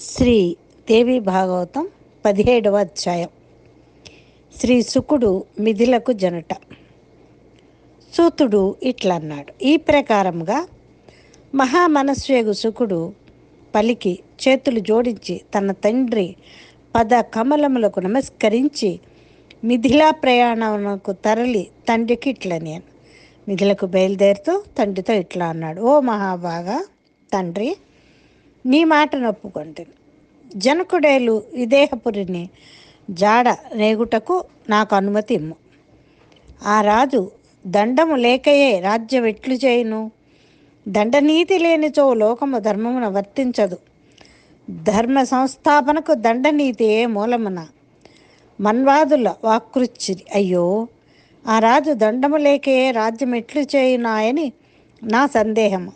శ్రీ దేవి భాగవతం 17వ అధ్యాయం. శ్రీ శుకుడు మిథిలకు జనుట. సూతుడు ఇట్లన్నాడు: ఈ ప్రకారముగా మహామనస్వేగు శుకుడు పలికి చేతులు జోడించి తన తండ్రి పద కమలములకు నమస్కరించి మిథిలా ప్రయాణమునకు తరలి తండ్రికి ఇట్లనేను. మిథిలకు బయలుదేరుతూ తండ్రితో ఇట్లా అన్నాడు: ఓ మహాభాగా తండ్రి, నీ మాట నొప్పుకొంటిని. జనకుడేలు విదేహపురిని జాడ రేగుటకు నాకు అనుమతి ఇమ్ము. ఆ రాజు దండము లేకయే రాజ్యం ఎట్లు చేయును? దండనీతి లేనిచో లోకము ధర్మమున వర్తించదు. ధర్మ సంస్థాపనకు దండనీతియే మూలమున. మన్వాదుల వాకృచ్చిరి. అయ్యో, ఆ రాజు దండము లేకయే రాజ్యం ఎట్లు చేయునాయని నా సందేహము.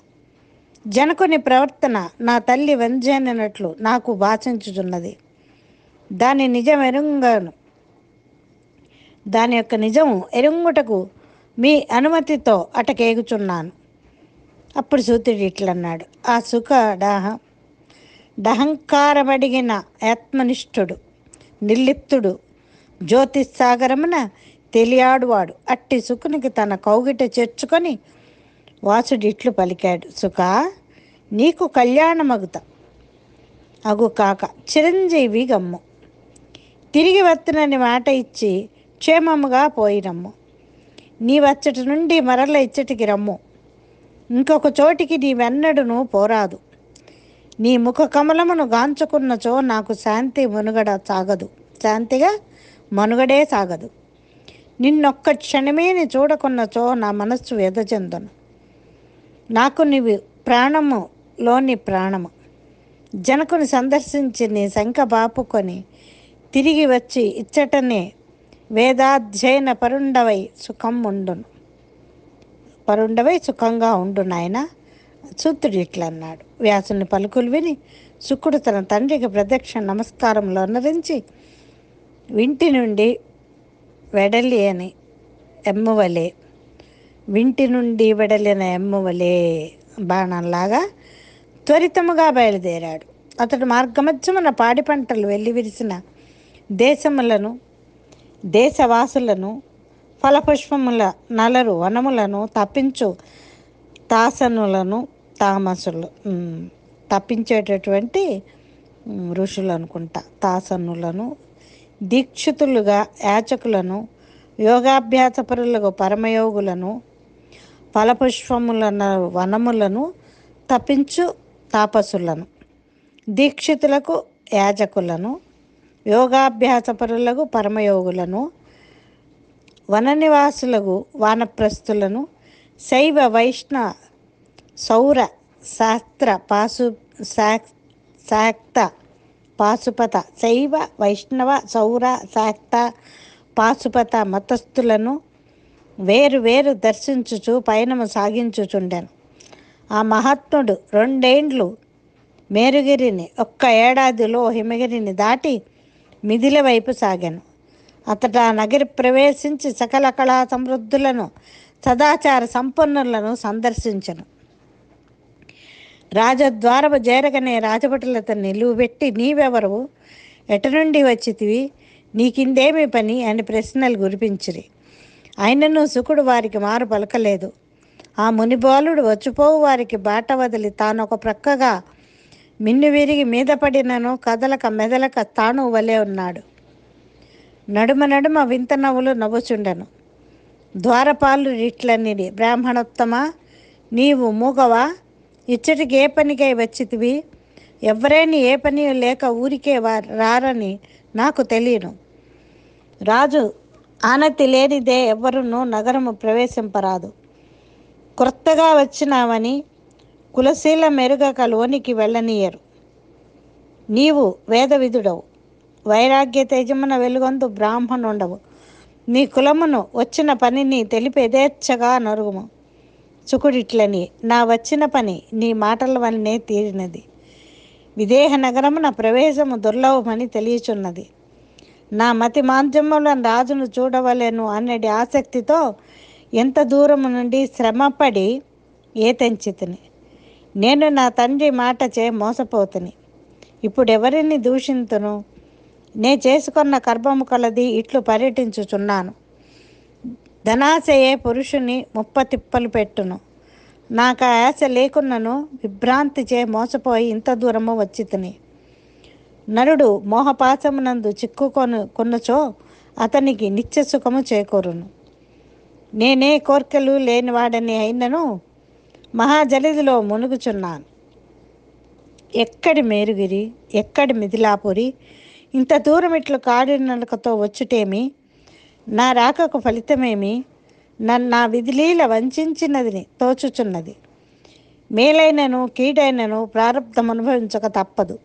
జనకుని ప్రవర్తన నా తల్లి వంజనట్లు నాకు భాషించుచున్నది. దాని నిజం ఎరుంగను. దాని యొక్క నిజము ఎరుంగుటకు మీ అనుమతితో అటకేగుచున్నాను. అప్పుడు సూతుడు ఇట్లన్నాడు: ఆ సుఖ డహంకారమడిగిన ఆత్మనిష్ఠుడు, నిర్లిప్తుడు, జ్యోతిస్సాగరమున తెలియాడువాడు. అట్టి సుకునికి తన కౌగిట చేర్చుకొని వాసుడు ఇట్లు పలికాడు: సుఖ, నీకు కళ్యాణమగుత అగు కాక చిరంజీవి గమ్ము. తిరిగి వత్తునని మాట ఇచ్చి క్షేమముగా పోయిరమ్ము. నీ వచ్చటి నుండి మరల ఇచ్చటికి రమ్ము. ఇంకొక చోటికి నీవెన్నడును పోరాదు. నీ ముఖ కమలమును గాంచుకున్నచో నాకు శాంతిగా మనుగడే సాగదు. నిన్నొక్క క్షణమేని చూడకున్నచో నా మనస్సు వ్యధచెందును. నాకు నీవు ప్రాణములోని ప్రాణము. జనకుని సందర్శించి నీ శంఖ బాపుకొని తిరిగి వచ్చి ఇచ్చటనే వేదాధ్యయన పరుండవై సుఖంగా ఉండు నాయన. సూతుడు ఇట్లన్నాడు. వ్యాసుని పలుకులు విని శుకుడు తన తండ్రికి ప్రదక్షిణ నమస్కారంలో అన్నరించి వింటి నుండి వెడలిన ఎమ్మువలే బాణంలాగా త్వరితముగా బయలుదేరాడు. అతడు మార్గమధ్యమున పాడి పంటలు వెల్లివిరిసిన దేశములను, దేశవాసులను, ఫలపుష్పముల నలరు వనములను తప్పించు తప్పించేటటువంటి ఋషులు అనుకుంటా, తాసనులను, దీక్షితులుగా యాచకులను, యోగాభ్యాసపరులకు పరమయోగులను, ఫలపుష్పముల వనములను తప్పించు తాపసులను, దీక్షితులకు యాజకులను, యోగాభ్యాసపరులకు పరమయోగులను, వననివాసులకు వానప్రస్థులను, శైవ వైష్ణవ సౌర శాస్త్ర శాక్త పాశుపత శైవ వైష్ణవ సౌర శాక్త పాశుపత మతస్థులను వేరు వేరు దర్శించుచు పయనము సాగించుచుండెను. ఆ మహాత్ముడు 2 ఏండ్లు మేరుగిరిని, 1 ఏడాదిలో హిమగిరిని దాటి మిథిల వైపు సాగాను. అతడు ఆ నగరి ప్రవేశించి సకల కళా సమృద్ధులను, సదాచార సంపన్నులను సందర్శించను. రాజద్వారము చేరగనే రాజభటులతో నిలువబెట్టి, నీవెవరు, ఎట నుండి వచ్చితివి, నీకిందేమి పని అని ప్రశ్నలు గురిపించిరి. అయినను శుకుడు వారికి మారు పలకలేదు. ఆ మునిబాలుడు వచ్చిపోవు వారికి బాట వదిలి తానొక ప్రక్కగా మిన్ను విరిగి మీద పడినను కదలక మెదలక తాను వలె ఉన్నాడు. నడుమ వింత నవ్వులు నవ్వుచుండెను. ద్వారపాలు ఇట్లనిది: బ్రాహ్మణోత్తమా, నీవు మూగవా? ఇచ్చటికి ఏ పనికై వచ్చితివి? ఎవరేని ఏ పని లేక ఊరికే రారని నాకు తెలియను. రాజు ఆనతి లేనిదే ఎవరునూ నగరము ప్రవేశింపరాదు. క్రొత్తగా వచ్చినావని కులశీల మెరుగక లోనికి వెళ్ళనీయరు. నీవు వేదవిధుడవు, వైరాగ్య తేజమున వెలుగొందు బ్రాహ్మణుండవు. నీ కులమును, వచ్చిన పనిని తెలిపి యథేచ్ఛగా నరుగుము. శుకుడిట్లని: నా వచ్చిన పని నీ మాటల వల్లనే తీరినది. విదేహ నగరమున ప్రవేశము దుర్లభమని తెలియచున్నది. నా మతి మాంద్యములను రాజును చూడవలెను అన్నటి ఆసక్తితో ఎంత దూరము నుండి శ్రమపడి ఏతెంచితిని. నేను నా తండ్రి మాటచే మోసపోతుని. ఇప్పుడెవరిని దూషింతును? నే చేసుకున్న కర్మము కలది ఇట్లు పర్యటించుచున్నాను. ధనాశయే పురుషుని ముప్పతిప్పలు పెట్టును. నాకు ఆ ఆశ లేకున్నను విభ్రాంతిచే మోసపోయి ఇంత దూరము వచ్చి తిని. నరుడు మోహపాశమునందు కొనుచో అతనికి నిత్య సుఖము చేకూరును. నేనే కోర్కెలు లేనివాడని అయినను మహాజలిదిలో మునుగుచున్నాను. ఎక్కడి మేరుగిరి, ఎక్కడి మిథిలాపురి, ఇంత దూరం ఇట్లు కాడినడకతో వచ్చుటేమి? నా రాకకు ఫలితమేమి? నా విధిలీల వంచినదిని తోచుచున్నది. మేలైనను కీడైనను ప్రారంధం అనుభవించక తప్పదు.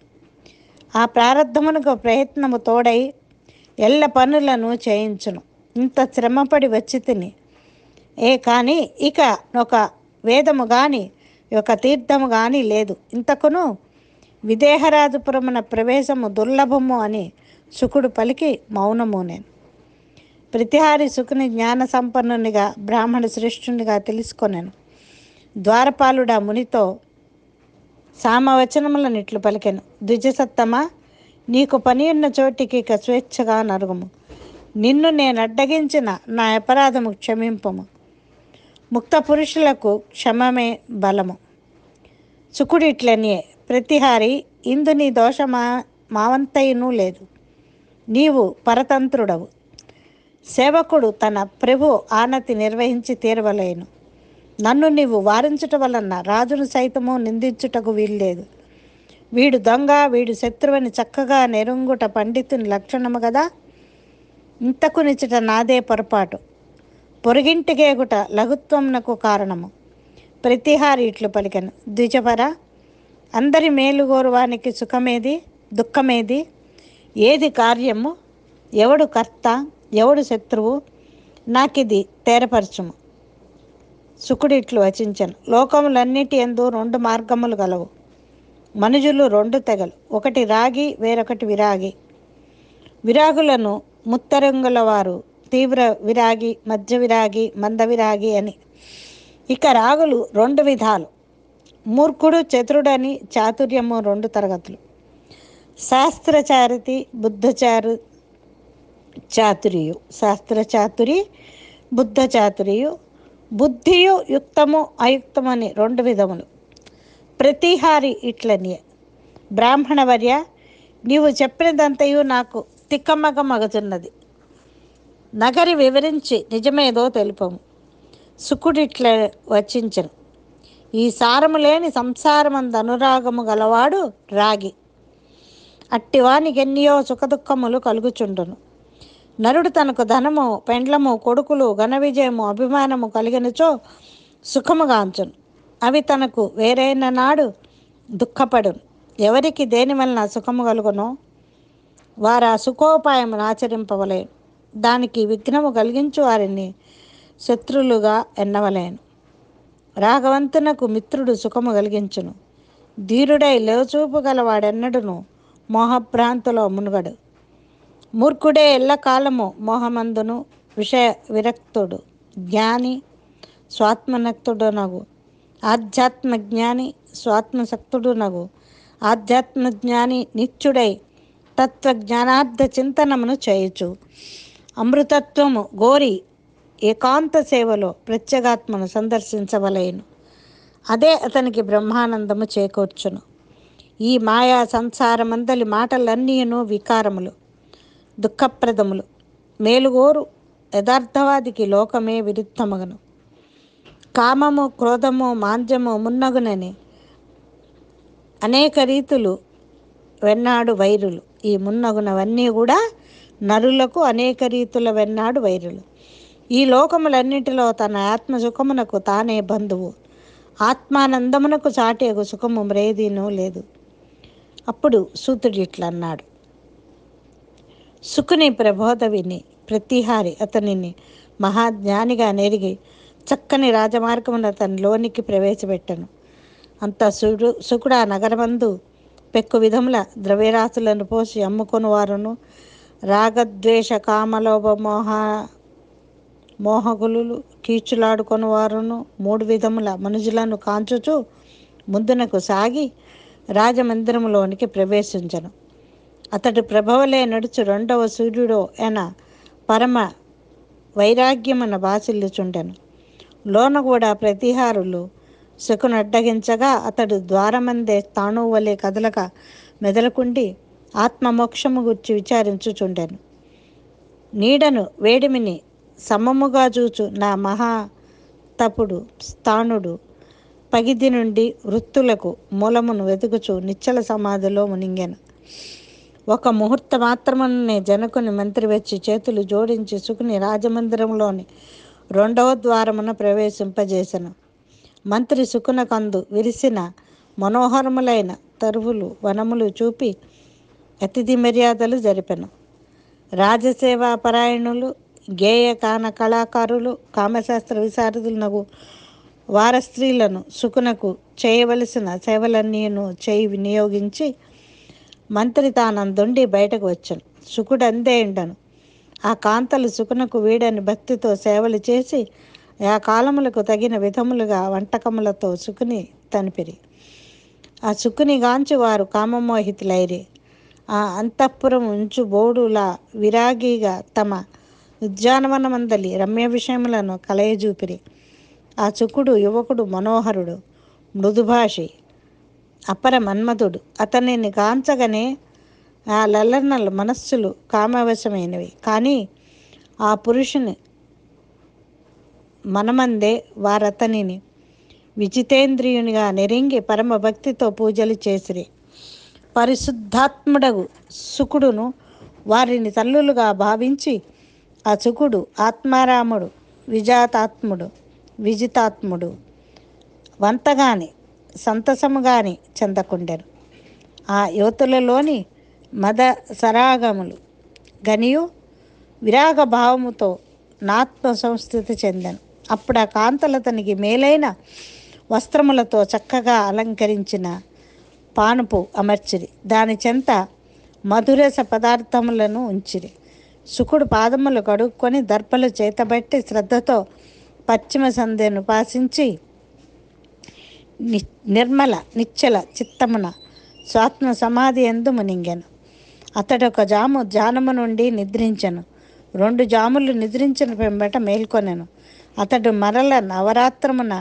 ఆ ప్రారంధమునకు ప్రయత్నము తోడై ఎల్ల పనులను చేయించును. ఇంత శ్రమపడి వచ్చి తిని కానీ ఇక ఒక వేదము కానీ ఒక తీర్థము కానీ లేదు. ఇంతకును విదేహరాజపురమున ప్రవేశము దుర్లభము అని శుకుడు పలికి మౌనము. నేను ప్రతిహారి శుకుని జ్ఞాన సంపన్నునిగా బ్రాహ్మణ శ్రేష్ఠునిగా తెలుసుకొనెను. ద్వారపాలుడా మునితో సామవచనములనిట్లు పలికెను. ద్విజసత్తమా, నీకు పని ఉన్న చోటికి ఇక స్వేచ్ఛగా నరుగుము. నిన్ను నేను అడ్డగించిన నా అపరాధము క్షమింపము. ముక్త పురుషులకు క్షమమే బలము. శుకుడిట్లనియే, ప్రతిహారి, ఇందు నీ దోషమా మావంతయునూ లేదు. నీవు పరతంత్రుడవు. సేవకుడు తన ప్రభు ఆనతి నిర్వహించి తీరవలేను. నన్ను నీవు వారించుట వలన రాజును సైతము నిందించుటకు వీల్లేదు. వీడు దొంగ, వీడు శత్రువని చక్కగా నెరుంగుట పండితుని లక్షణము కదా. ఇంతకు నిచ్చుట నాదే పొరపాటు. పొరుగింటికేగుట లఘుత్వమునకు కారణము. ప్రతిహారి ఇట్లు పలికెను. ద్విజపర, అందరి మేలుగోరువానికి సుఖమేది, దుఃఖమేది, ఏది కార్యము, ఎవడు కర్త, ఎవడు శత్రువు, నాకిది తేరపరచుము. శుకుడిట్లు వచించను. లోకములన్నిటి యందు రెండు మార్గములు గలవు. మనుజులు రెండు తెగలు, ఒకటి రాగి, వేరొకటి విరాగి. విరాగులను ముత్తరంగుల వారు తీవ్ర విరాగి, మధ్య విరాగి, మంద విరాగి అని. ఇక రాగులు రెండు విధాలు. మూర్ఖుడు, చతురుడని చాతుర్యము రెండు తరగతులు. శాస్త్రచారితి, బుద్ధచారు చాతురియు. శాస్త్రచాతురి, బుద్ధ చాతురియు. బుద్ధియు యుక్తము అయుక్తమని రెండు విధములు. ప్రతిహారి ఇట్లనియే, బ్రాహ్మణవర్య, నీవు చెప్పినదంతయు నాకు తిక్కమగమగుతున్నది. నగరి వివరించి నిజమేదో తెలుపము. శుకుడిట్ల వచించను. ఈ సారము లేని సంసారమందు అనురాగము గలవాడు రాగి. అట్టివానికి ఎన్నియో సుఖదుఖములు కలుగుచుండును. నరుడు తనకు ధనము, పెండ్లము, కొడుకులు, ఘన విజయము, అభిమానము కలిగినచో సుఖముగాంచును. అవి తనకు వేరైన నాడు దుఃఖపడును. ఎవరికి దేని వలన సుఖము కలుగునో వారు ఆ సుఖోపాయమును ఆచరింపవలేను. దానికి విఘ్నము కలిగించు వారిని శత్రులుగా ఎన్నవలేను. రాగవంతునకు మిత్రుడు సుఖము కలిగించును. ధీరుడై లేవచూపు గలవాడెన్నడును మోహభ్రాంతిలో మునుగడు. మూర్ఖుడే ఎల్లకాలము మోహమందును విషయ విరక్తుడు. జ్ఞాని స్వాత్మనక్తుడునగు. ఆధ్యాత్మజ్ఞాని స్వాత్మశక్తుడునగు. ఆధ్యాత్మజ్ఞాని నిత్యుడై తత్వజ్ఞానార్థ చింతనమును చేయుచు అమృతత్వము గోరి ఏకాంత సేవలో ప్రత్యేగాత్మను సందర్శించవలేను. అదే అతనికి బ్రహ్మానందము చేకూర్చును. ఈ మాయా సంసారమందలి మాటలన్నీను వికారములు, దుఃఖప్రదములు. మేలుగోరు యథార్థవాదికి లోకమే విరుద్ధమగను. కామము, క్రోధము, మాంద్యము మున్నగునని అనేక రీతులు వెన్నాడు వైరులు. ఈ మున్నగునవన్నీ కూడా నరులకు అనేక రీతుల వెన్నాడు వైరులు. ఈ లోకములన్నిటిలో తన ఆత్మసుఖమునకు తానే బంధువు. ఆత్మానందమునకు చాటేగు సుఖము మ్రేదీనూ లేదు. అప్పుడు సూతుడు ఇట్లన్నాడు. శుకుని ప్రబోధ విని ప్రతిహారి అతనిని మహాజ్ఞానిగా నెరిగి చక్కని రాజమార్గమున తన లోనికి ప్రవేశపెట్టను. అంత శుకుడు ఆ నగరమందు పెక్కు విధముల ద్రవ్యరాశులను పోసి అమ్ముకొని వారును, రాగద్వేష కామలోభ మోహగులు కీచులాడుకొని వారును, మూడు విధముల మనుజులను కాంచుచు ముందునకు సాగి రాజమందిరములోనికి ప్రవేశించను. అతడు ప్రభవలే నడుచు రెండవ సూర్యుడో ఎన పరమ వైరాగ్యమున బాసిల్లుచుండెను. లోన కూడా ప్రతిహారులు శకునడ్డగించగా అతడు ద్వారమందే తాణువు కదలక మెదలకుండి ఆత్మమోక్షము గుర్చి విచారించుచుండెను. నీడను వేడిమిని సమముగా చూచు నా మహాతపుడు స్థానుడు పగిది నుండి వృత్తులకు మూలమును వెతుకుచు నిశ్చల సమాధిలో మునింగెను. ఒక ముహూర్త మాత్రమునే జనకుని మంత్రి వచ్చి చేతులు జోడించి శుకుని రాజమందిరంలోని రెండవ ద్వారమున ప్రవేశింపజేసెను. మంత్రి శుకునకందు విరిసిన మనోహరములైన తరువులు వనములు చూపి అతిథి మర్యాదలు జరిపెను. రాజసేవా పరాయణులు, గేయ కాన కళాకారులు, కామశాస్త్ర విశారదులకు వారస్త్రీలను శుకునకు చేయవలసిన సేవలన్నీను చేయి వినియోగించి మంత్రి తానందుండి బయటకు వచ్చాను. శుకుడు అందే ఉండను. ఆ కాంతలు శుకునకు వీడని భక్తితో సేవలు చేసి ఆ కాలములకు తగిన విధములుగా వంటకములతో శుకుని తనిపిరి. ఆ శుకుని గాంచి వారు కామమోహితులైరి. ఆ అంతఃపురం ఉంచు బోడులా విరాగిగా తమ ఉద్యానవనమందలి రమ్య విషయములను కలయజూపిరి. ఆ శుకుడు యువకుడు మనోహరుడు, మృదుభాషి, అపర మన్మధుడు. అతనిని కాంచగానే ఆ లల్లనల మనస్సులు కామవశమైనవి. కానీ ఆ పురుషుని మనమందే వారతనిని విజితేంద్రియునిగా నెరింగి పరమ భక్తితో పూజలు చేసిరి. పరిశుద్ధాత్ముడగు శుకుడును వారిని తల్లులుగా భావించి ఆ శుకుడు ఆత్మారాముడు, విజితాత్ముడు వంతగాని సంతసముగాని చెందకుండెను. ఆ యువతులలోని మద సరాగములు గనియు విరాగ భావముతో నాత్మ సంస్థితి చెందెను. అప్పుడు ఆ కాంతలతనికి మేలైన వస్త్రములతో చక్కగా అలంకరించిన పానుపు అమర్చిరి. దాని చెంత మధురస పదార్థములను ఉంచిరి. శుకుడు పాదములు కడుక్కొని దర్పలు చేతబట్టి శ్రద్ధతో పశ్చిమ సంధ్యను పాసించి నిర్మల నిశ్చల చిత్తమున స్వాత్మ సమాధి ఎందు మునింగెను. అతడొక జాము ధ్యానము నుండి నిద్రించెను. 2 జాములు నిద్రించిన పెంబట మేల్కొనెను. అతడు మరల నవరాత్రమున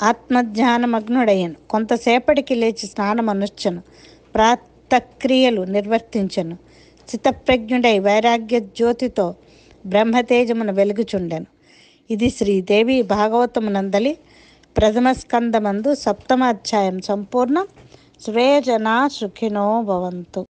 ఆత్మధ్యానమగ్నుడయ్యను. కొంతసేపటికి లేచి స్నానమనుష్చెను. ప్రాతక్రియలు నిర్వర్తించెను. చిత్తప్రజ్ఞుడై వైరాగ్య జ్యోతితో బ్రహ్మతేజమున వెలుగుచుండెను. ఇది శ్రీదేవి భాగవతమునందలి ప్రథమ స్కందమందు 7వ అధ్యాయం సంపూర్ణం. శ్రేయజనా సుఖినో భవంతు.